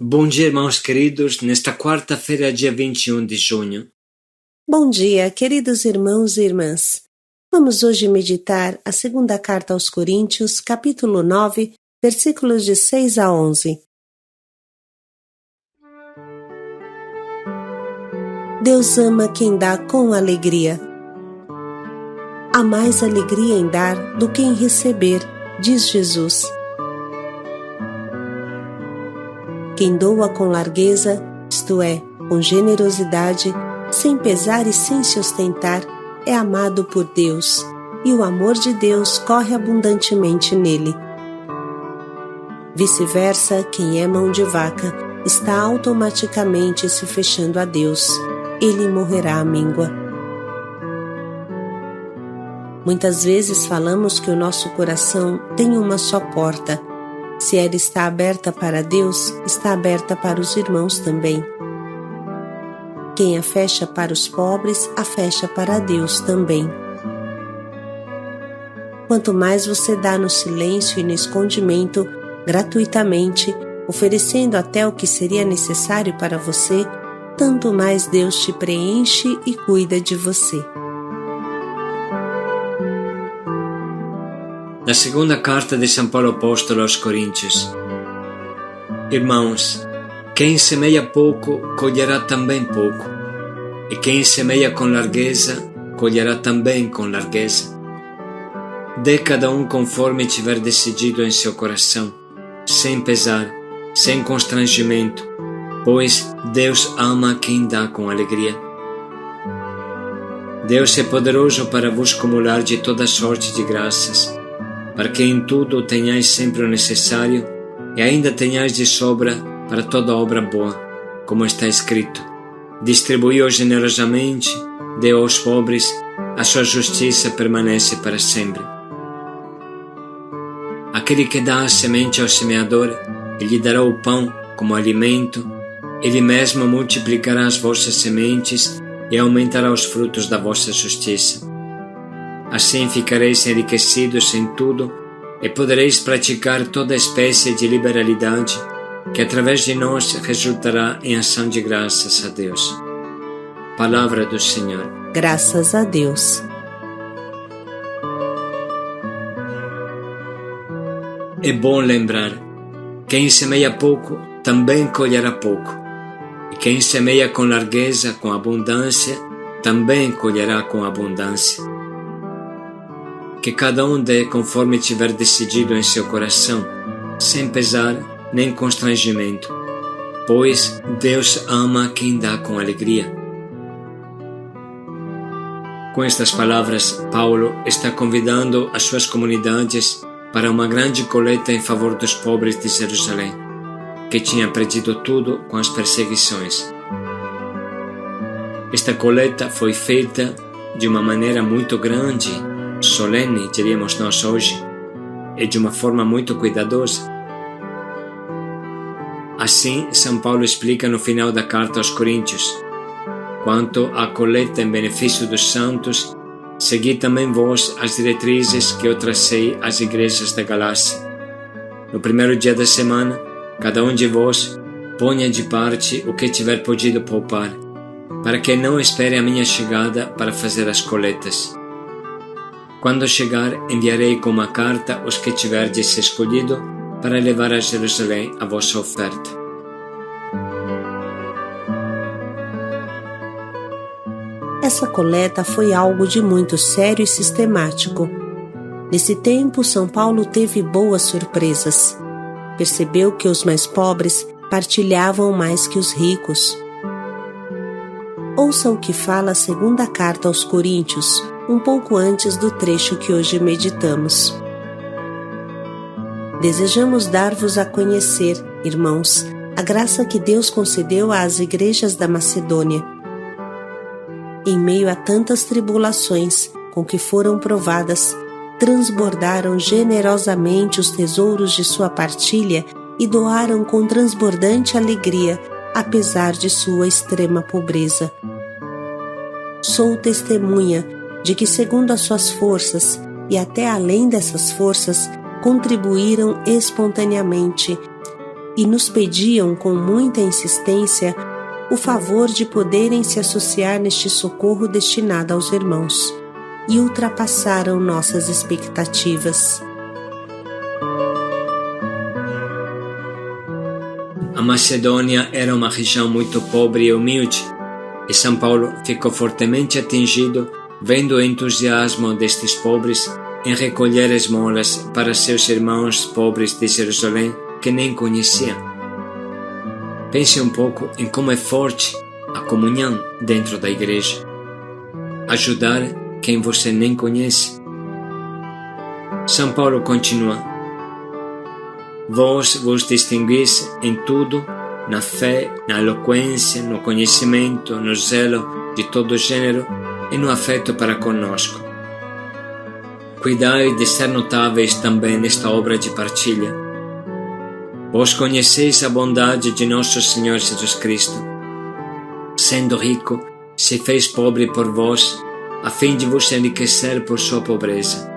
Bom dia, irmãos queridos, nesta quarta-feira, dia 21 de junho. Bom dia, queridos irmãos e irmãs. Vamos hoje meditar a segunda carta aos Coríntios, capítulo 9, versículos de 6 a 11. Deus ama quem dá com alegria. Há mais alegria em dar do que em receber, diz Jesus. Quem doa com largueza, isto é, com generosidade, sem pesar e sem se ostentar, é amado por Deus, e o amor de Deus corre abundantemente nele. Vice-versa, quem é mão de vaca está automaticamente se fechando a Deus. Ele morrerá à míngua. Muitas vezes falamos que o nosso coração tem uma só porta. Se ela está aberta para Deus, está aberta para os irmãos também. Quem a fecha para os pobres, a fecha para Deus também. Quanto mais você dá no silêncio e no escondimento, gratuitamente, oferecendo até o que seria necessário para você, tanto mais Deus te preenche e cuida de você. Da segunda carta de São Paulo Apóstolo aos Coríntios. Irmãos, quem semeia pouco, colherá também pouco, e quem semeia com largueza, colherá também com largueza. Dê cada um conforme tiver decidido em seu coração, sem pesar, sem constrangimento, pois Deus ama quem dá com alegria. Deus é poderoso para vos cumular de toda sorte de graças, para que em tudo tenhais sempre o necessário e ainda tenhais de sobra para toda obra boa, como está escrito: distribuiu generosamente, deu aos pobres, a sua justiça permanece para sempre. Aquele que dá a semente ao semeador, ele dará o pão como alimento, ele mesmo multiplicará as vossas sementes e aumentará os frutos da vossa justiça. Assim ficareis enriquecidos em tudo e podereis praticar toda espécie de liberalidade, que através de nós resultará em ação de graças a Deus. Palavra do Senhor. Graças a Deus. É bom lembrar: quem semeia pouco, também colherá pouco. E quem semeia com largueza, com abundância, também colherá com abundância. Que cada um dê conforme tiver decidido em seu coração, sem pesar nem constrangimento, pois Deus ama quem dá com alegria. Com estas palavras, Paulo está convidando as suas comunidades para uma grande coleta em favor dos pobres de Jerusalém, que tinha perdido tudo com as perseguições. Esta coleta foi feita de uma maneira muito grande, solene, diríamos nós hoje, e de uma forma muito cuidadosa. Assim, São Paulo explica no final da carta aos Coríntios: quanto à coleta em benefício dos santos, segui também vós as diretrizes que eu tracei às igrejas da Galácia. No primeiro dia da semana, cada um de vós ponha de parte o que tiver podido poupar, para que não espere a minha chegada para fazer as coletas. Quando chegar, enviarei com uma carta os que tiverdes escolhido para levar a Jerusalém a vossa oferta. Essa coleta foi algo de muito sério e sistemático. Nesse tempo, São Paulo teve boas surpresas. Percebeu que os mais pobres partilhavam mais que os ricos. Ouça o que fala a segunda carta aos Coríntios, um pouco antes do trecho que hoje meditamos. Desejamos dar-vos a conhecer, irmãos, a graça que Deus concedeu às igrejas da Macedônia. Em meio a tantas tribulações com que foram provadas, transbordaram generosamente os tesouros de sua partilha e doaram com transbordante alegria, apesar de sua extrema pobreza. Sou testemunha de que, segundo as suas forças e até além dessas forças, contribuíram espontaneamente e nos pediam com muita insistência o favor de poderem se associar neste socorro destinado aos irmãos, e ultrapassaram nossas expectativas. A Macedônia era uma região muito pobre e humilde, e São Paulo ficou fortemente atingido vendo o entusiasmo destes pobres em recolher esmolas para seus irmãos pobres de Jerusalém que nem conheciam. Pense um pouco em como é forte a comunhão dentro da igreja. Ajudar quem você nem conhece. São Paulo continua: Vós vos distinguis em tudo, na fé, na eloquência, no conhecimento, no zelo de todo gênero e no afeto para conosco. Cuidai de ser notáveis também nesta obra de partilha. Vós conheceis a bondade de nosso Senhor Jesus Cristo. Sendo rico, se fez pobre por vós, a fim de vos enriquecer por sua pobreza.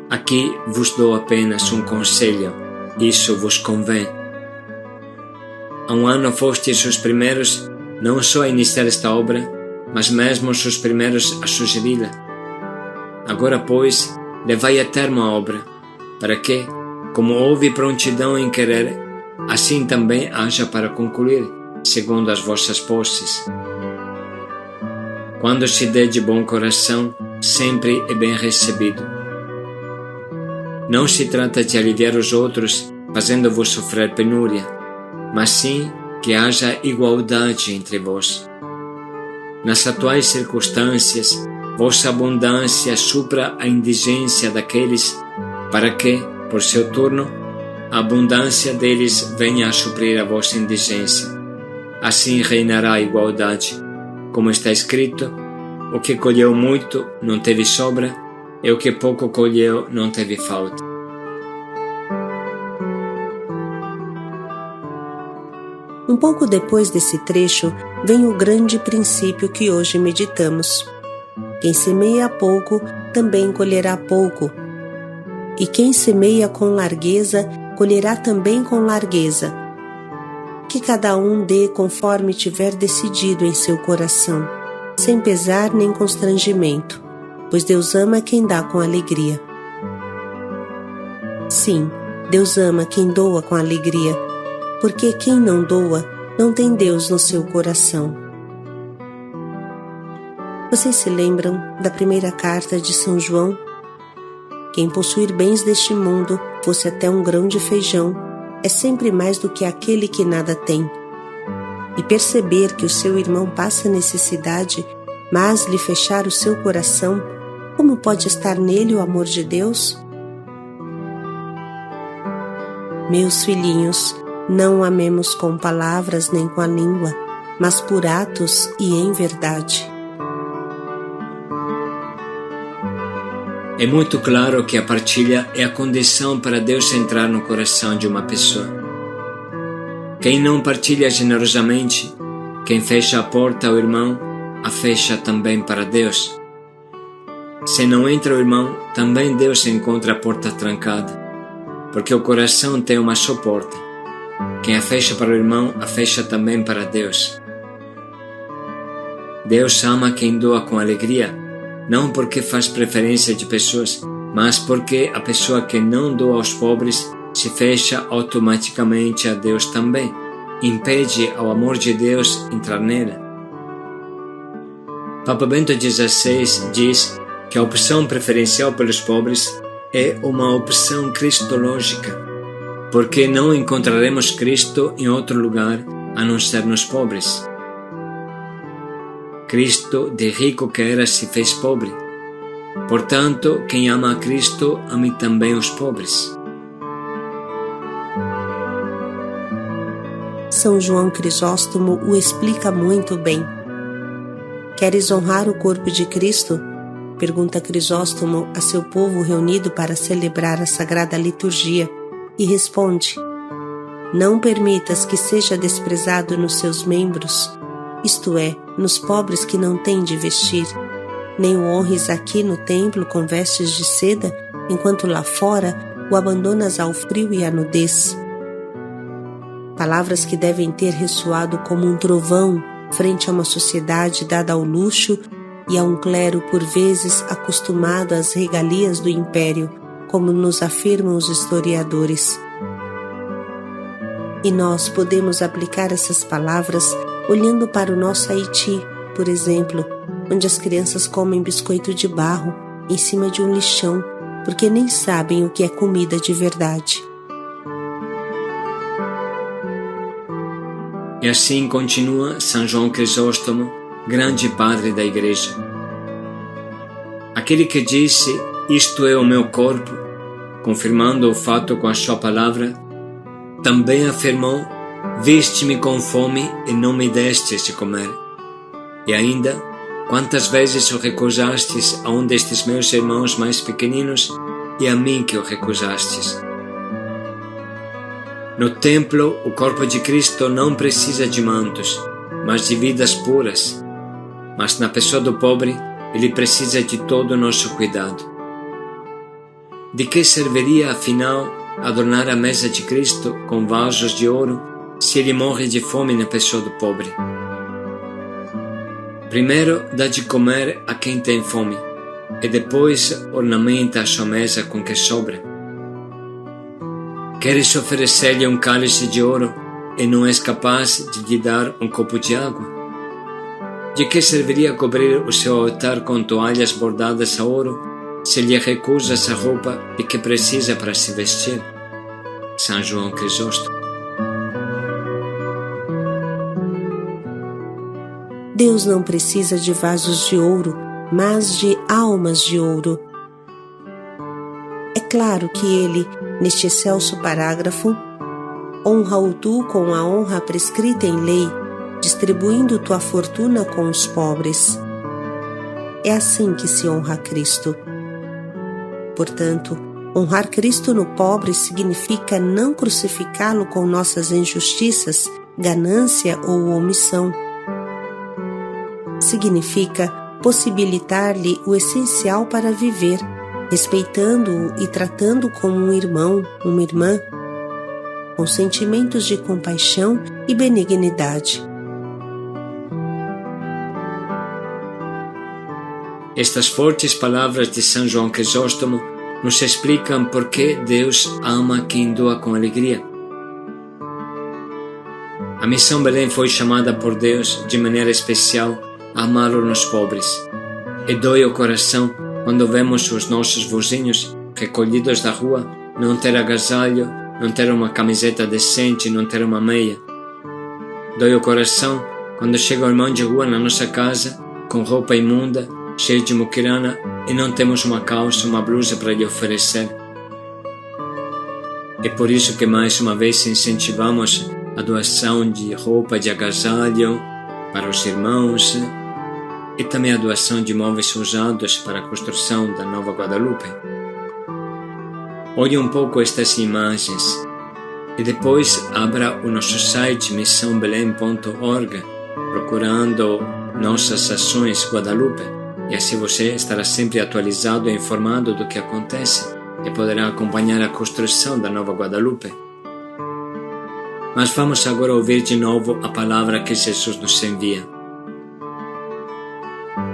Aqui vos dou apenas um conselho, isso vos convém. Há um ano fostes os primeiros não só a iniciar esta obra, mas mesmo os primeiros a sugeri-la. Agora, pois, levai a termo a obra, para que, como houve prontidão em querer, assim também haja para concluir, segundo as vossas posses. Quando se dê de bom coração, sempre é bem recebido. Não se trata de aliviar os outros, fazendo-vos sofrer penúria, mas sim que haja igualdade entre vós. Nas atuais circunstâncias, vossa abundância supra a indigência daqueles, para que, por seu turno, a abundância deles venha a suprir a vossa indigência. Assim reinará a igualdade. Como está escrito, o que colheu muito não teve sobra, e o que pouco colheu não teve falta. Um pouco depois desse trecho, vem o grande princípio que hoje meditamos. Quem semeia pouco, também colherá pouco. E quem semeia com largueza, colherá também com largueza. Que cada um dê conforme tiver decidido em seu coração, sem pesar nem constrangimento, pois Deus ama quem dá com alegria. Sim, Deus ama quem doa com alegria, porque quem não doa não tem Deus no seu coração. Vocês se lembram da primeira carta de São João? Quem possuir bens deste mundo, fosse até um grão de feijão, é sempre mais do que aquele que nada tem. E perceber que o seu irmão passa necessidade, mas lhe fechar o seu coração, como pode estar nele o amor de Deus? Meus filhinhos, não amemos com palavras nem com a língua, mas por atos e em verdade. É muito claro que a partilha é a condição para Deus entrar no coração de uma pessoa. Quem não partilha generosamente, quem fecha a porta ao irmão, a fecha também para Deus. Se não entra o irmão, também Deus encontra a porta trancada, porque o coração tem uma só porta. Quem a fecha para o irmão, a fecha também para Deus. Deus ama quem doa com alegria, não porque faz preferência de pessoas, mas porque a pessoa que não doa aos pobres se fecha automaticamente a Deus também, impede ao amor de Deus entrar nela. Papa Bento XVI diz que a opção preferencial pelos pobres é uma opção cristológica, porque não encontraremos Cristo em outro lugar a não ser nos pobres. Cristo, de rico que era, se fez pobre. Portanto, quem ama a Cristo, ame também os pobres. São João Crisóstomo o explica muito bem. Queres honrar o corpo de Cristo? Pergunta Crisóstomo a seu povo reunido para celebrar a Sagrada Liturgia, e responde: não permitas que seja desprezado nos seus membros, isto é, nos pobres que não têm de vestir, nem o honres aqui no templo com vestes de seda, enquanto lá fora o abandonas ao frio e à nudez. palavras que devem ter ressoado como um trovão frente a uma sociedade dada ao luxo e a um clero por vezes acostumado às regalias do império, como nos afirmam os historiadores. E nós podemos aplicar essas palavras olhando para o nosso Haiti, por exemplo, onde as crianças comem biscoito de barro em cima de um lixão, porque nem sabem o que é comida de verdade. E assim continua São João Crisóstomo, grande padre da Igreja. Aquele que disse, isto é o meu corpo, confirmando o fato com a sua palavra, também afirmou, viste-me com fome e não me destes de comer. E ainda, quantas vezes o recusastes a um destes meus irmãos mais pequeninos e a mim que o recusastes. No templo, o corpo de Cristo não precisa de mantos, mas de vidas puras. Mas na pessoa do pobre, ele precisa de todo o nosso cuidado. De que serviria, afinal, adornar a mesa de Cristo com vasos de ouro se ele morre de fome na pessoa do pobre? Primeiro dá de comer a quem tem fome, e depois ornamenta a sua mesa com o que sobra. Queres oferecer-lhe um cálice de ouro e não és capaz de lhe dar um copo de água? De que serviria cobrir o seu altar com toalhas bordadas a ouro se lhe recusas a roupa de que precisa para se vestir? São João Crisóstomo. Deus não precisa de vasos de ouro, mas de almas de ouro. É claro que ele, neste excelso parágrafo, honra-o tu com a honra prescrita em lei, distribuindo tua fortuna com os pobres. É assim que se honra Cristo. Portanto, honrar Cristo no pobre significa não crucificá-lo com nossas injustiças, ganância ou omissão. Significa possibilitar-lhe o essencial para viver, respeitando-o e tratando como um irmão, uma irmã, com sentimentos de compaixão e benignidade. Estas fortes palavras de São João Crisóstomo nos explicam por que Deus ama quem doa com alegria. A Missão Belém foi chamada por Deus, de maneira especial, a amá-lo nos pobres. E dói o coração quando vemos os nossos vizinhos recolhidos da rua não ter agasalho, não ter uma camiseta decente, não ter uma meia. Dói o coração quando chega o irmão de rua na nossa casa com roupa imunda, cheio de muquirana e não temos uma calça, uma blusa para lhe oferecer. É por isso que mais uma vez incentivamos a doação de roupa de agasalho para os irmãos e também a doação de móveis usados para a construção da Nova Guadalupe. Olhe um pouco estas imagens e depois abra o nosso site missãobelém.org procurando nossas ações Guadalupe e assim você estará sempre atualizado e informado do que acontece e poderá acompanhar a construção da Nova Guadalupe. Mas vamos agora ouvir de novo a palavra que Jesus nos envia.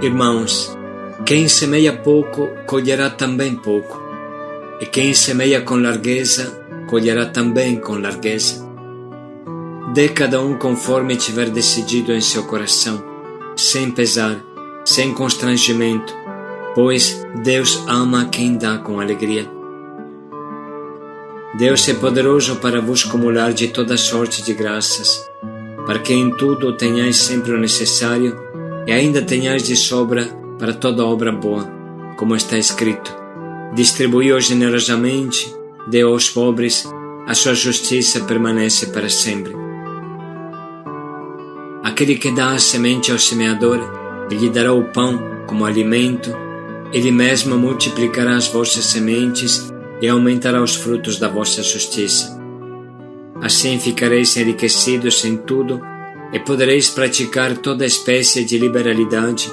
Irmãos, quem semeia pouco, colherá também pouco, e quem semeia com largueza, colherá também com largueza. Dê cada um conforme tiver decidido em seu coração, sem pesar, sem constrangimento, pois Deus ama quem dá com alegria. Deus é poderoso para vos acumular de toda sorte de graças, para que em tudo tenhais sempre o necessário e ainda tenhais de sobra para toda obra boa, como está escrito: distribuiu generosamente, deu aos pobres, a sua justiça permanece para sempre. Aquele que dá a semente ao semeador, lhe dará o pão como alimento, ele mesmo multiplicará as vossas sementes e aumentará os frutos da vossa justiça. Assim ficareis enriquecidos em tudo e podereis praticar toda espécie de liberalidade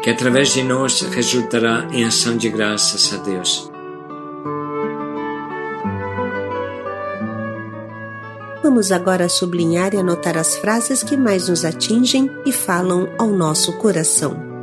que através de nós resultará em ação de graças a Deus. Vamos agora sublinhar e anotar as frases que mais nos atingem e falam ao nosso coração.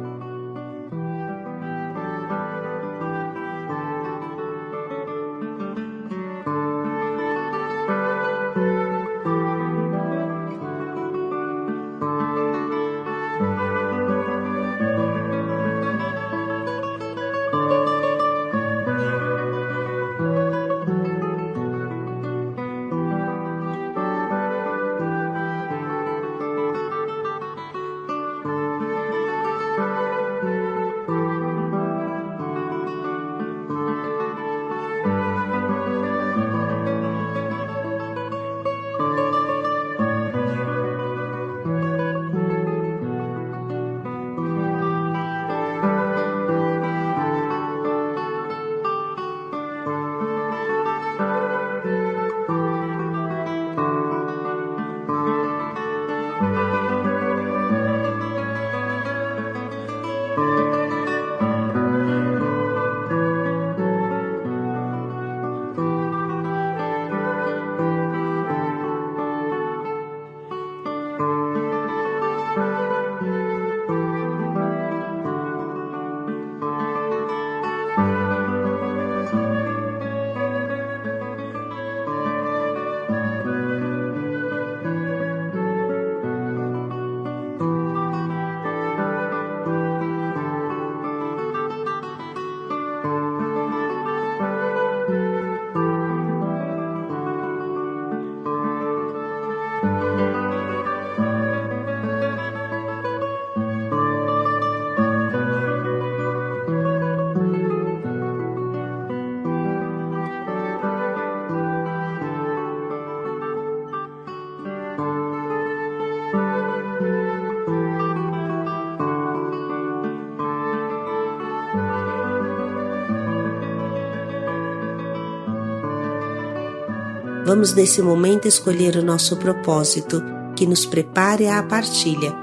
Vamos nesse momento escolher o nosso propósito, que nos prepare à partilha.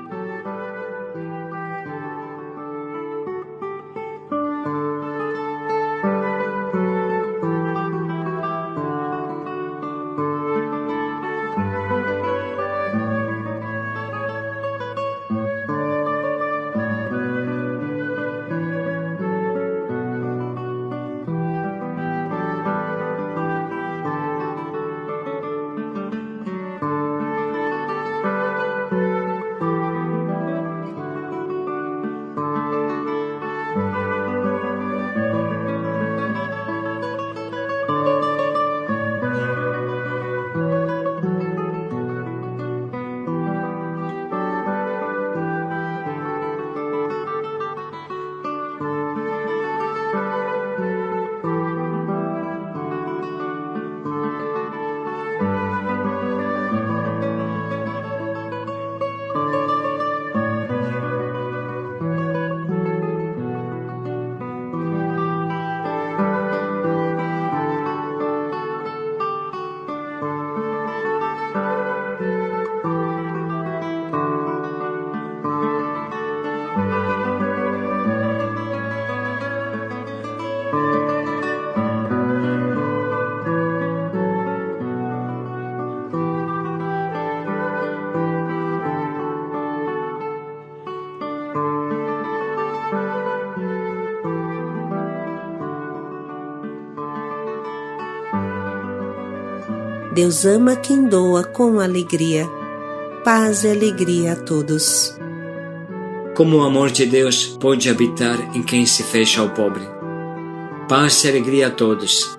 Deus ama quem doa com alegria. Paz e alegria a todos. Como o amor de Deus pode habitar em quem se fecha ao pobre. Paz e alegria a todos.